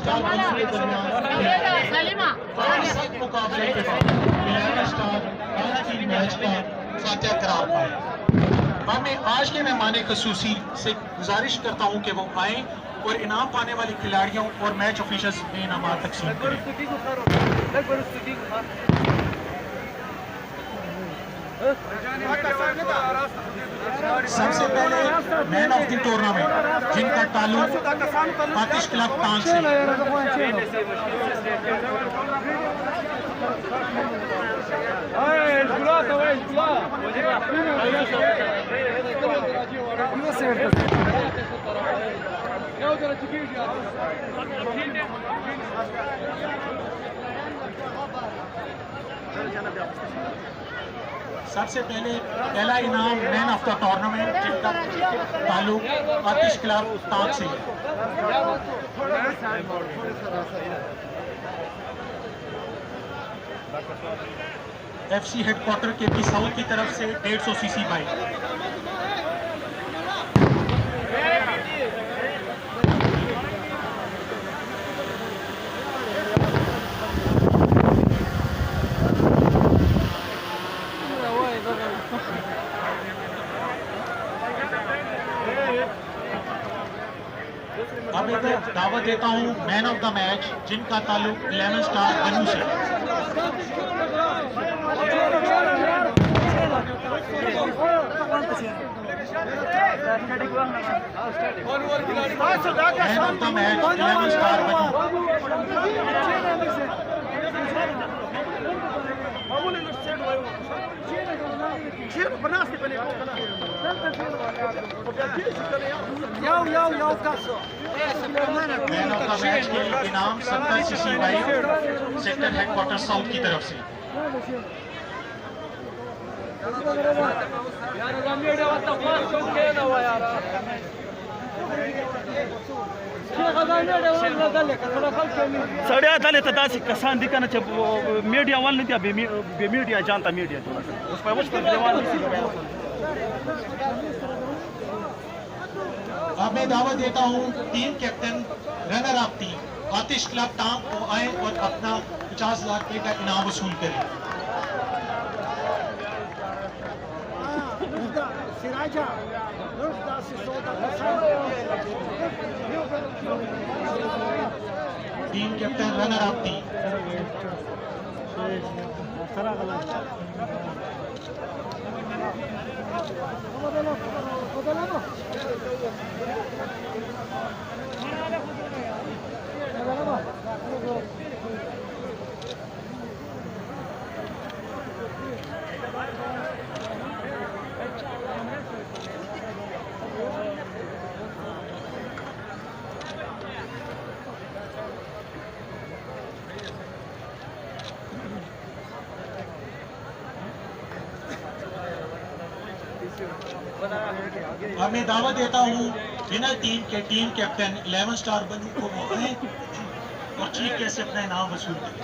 Star बंधु के दरमियान सख्त मुकाबले के बाद 11 स्टार पहला टीम मैच का फातिहा करार पाया। मैं आज के मेहमान खसूसी से गुजारिश करता हूं कि वो आए और इनाम पाने वाले खिलाड़ियों और मैच ऑफिशियल्स में इनाम तकसीम करें। सबसे पहले मैन ऑफ द टूर्नामेंट जिनका ताल्लुक आतिश क्लब टांग से, सबसे पहले पहला इनाम मैन ऑफ द टूर्नामेंट जिनका ताल्लुक आतिश क्लब टांग से। एफसी हेडक्वार्टर के पी साउथ की तरफ से 150 सीसी बाइक। अब एक दावत देता हूं मैन ऑफ द मैच जिनका ताल्लुक 11 स्टार बनू से। Man of the match 11 star बनू। मैन ऑफ द मैच के इनाम 70 CC bike sector headquarter south की तरफ से। सड़िया दले तो दासी कसान दिखाना चाहिए मीडिया वाले नहीं बे मीडिया जानता मीडिया उस पर अब मैं दावा देता हूं team captain runner up team Atish club टांग को आए और अपना 50 लाख रुपए का इनाम वसूल करें। Team captain runner up team अब मैं दावा देता हूं विनर टीम के टीम कैप्टन 11 स्टार बनू को वो आए और चीफ कैसे अपना इनाम वसूल करें।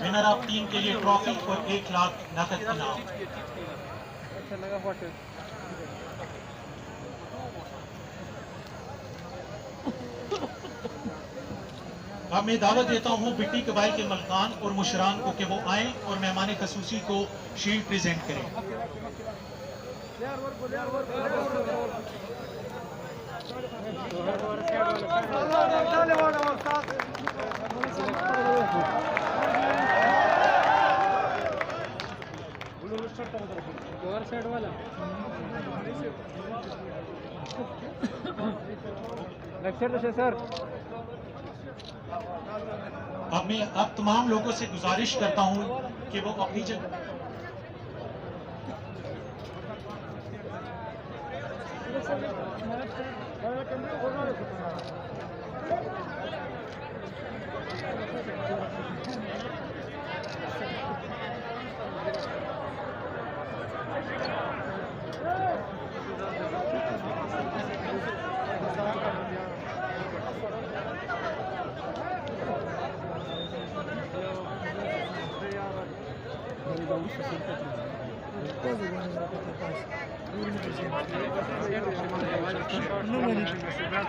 विनर ऑफ टीम के लिए ट्रॉफी और 1 लाख नकद इनाम। अब मैं दावत देता हूं बिट्टी कबाइल के मलकान और मुशरान को कि वो आए और मेहमान खसूसी को शील्ड प्रेजेंट करें। सर अब मैं तमाम लोगों से गुजारिश करता हूं कि वो अपनी जगह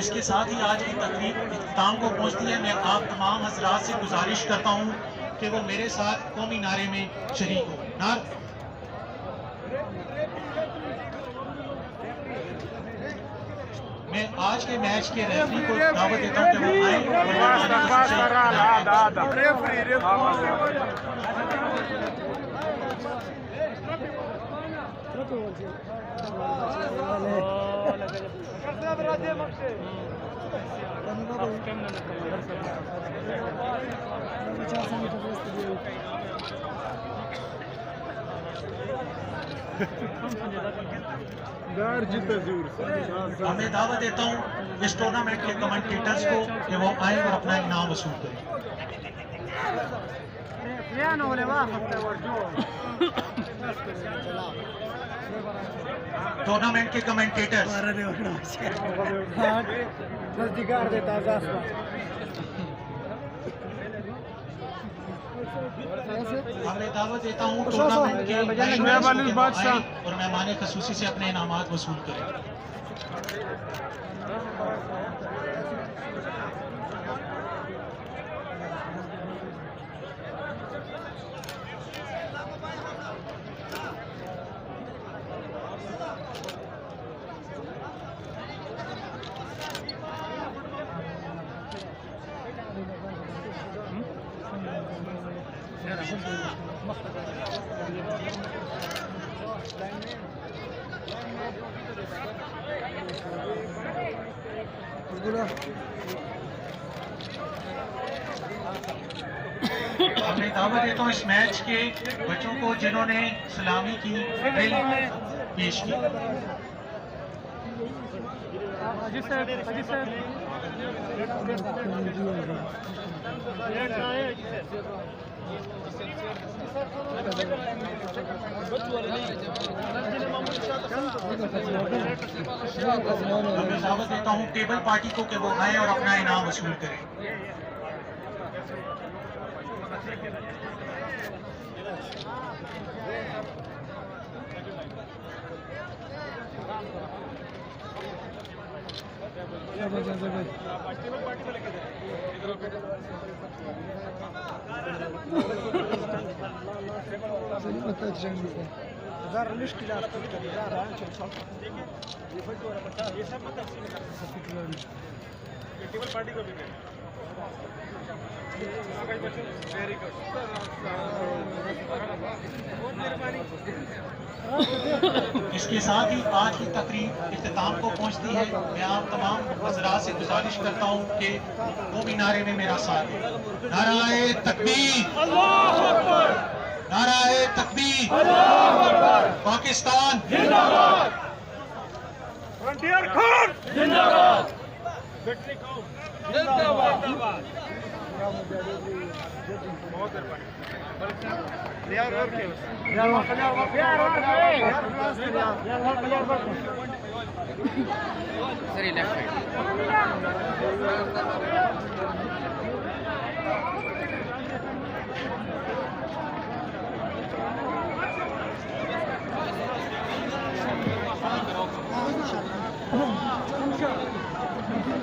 इसके साथ ही आज की तकरीब इख्तिताम को पहुंचती है। मैं आप तमाम हजरात से गुजारिश करता हूं कि वो मेरे साथ कौमी नारे में शरीक हो। मैं आज के मैच के रेफरी को दावत देता हूं कि वो आए मैं दावा देता हूं इस टूर्नामेंट के कमेंटेटर्स को कि वो आए और अपना इनाम वसूल करें। टूर्नामेंट के कमेंटेटर्स मैं दावत देता हूँ टूर्नामेंट के और मेहमान खसूसी से अपने इनामात वसूल करें। मैं दावा देता हूँ इस मैच के बच्चों को जिन्होंने सलामी की ड्रिल पेश की। मैं दावत देता हूँ टेबल पार्टी को कि वो आए और अपना इनाम वसूल करें। इसके साथ ही आज की तकरीब इख्तिताम को पहुंचती है। मैं आप तमाम हज़रात से गुजारिश करता हूं कि कौमी नारे में मेरा साथ दें। नाराए तकबीर, नाराए तकबीर, पाकिस्तान जिंदाबाद, फ्रंटियर खान जिंदाबाद, जिंदाबाद। सही